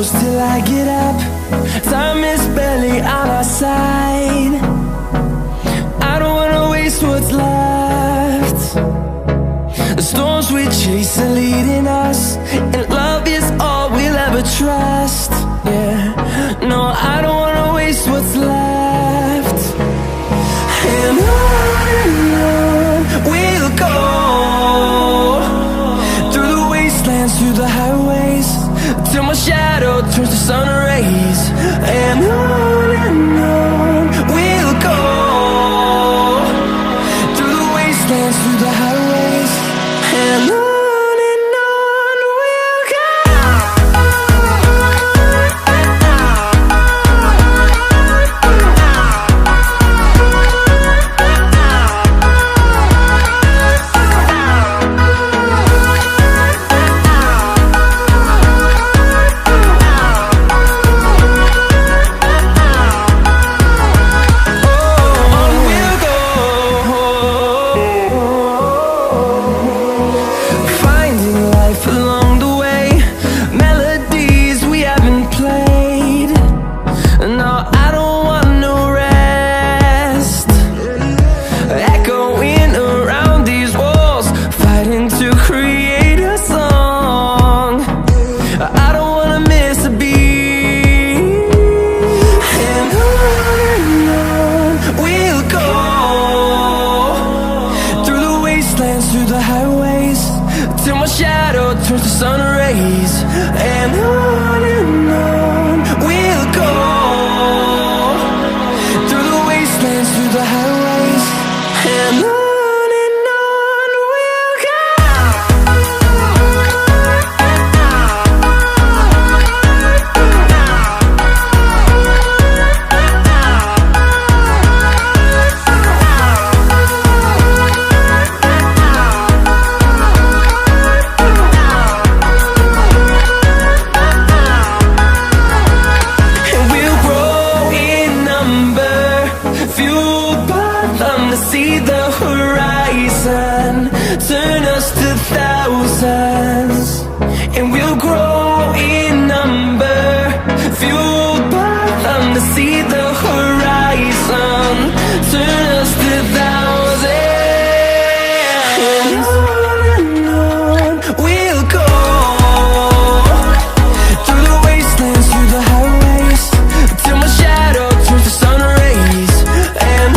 close till I get up. Time is barely on our side. I don't wanna waste what's left. The storms we chase are leading us, and love is all we'll ever trust. Yeah, no, I don't wanna waste what's left. And on we'll go, through the wastelands, through the highways, till my shadow turns to sun rays. And on we'll go, through the wastelands, through the highways, and on we'll go. Through the highways, till my shadow turns to sun rays. And on we'll go, through the wastelands, through the highways, and on we'll go. See the horizon turn us to thousands, and we'll grow in number, fueled by them. To see the horizon turn us to thousands, and on we'll go, through the wastelands, through the highways, till my shadow turns to sun rays. And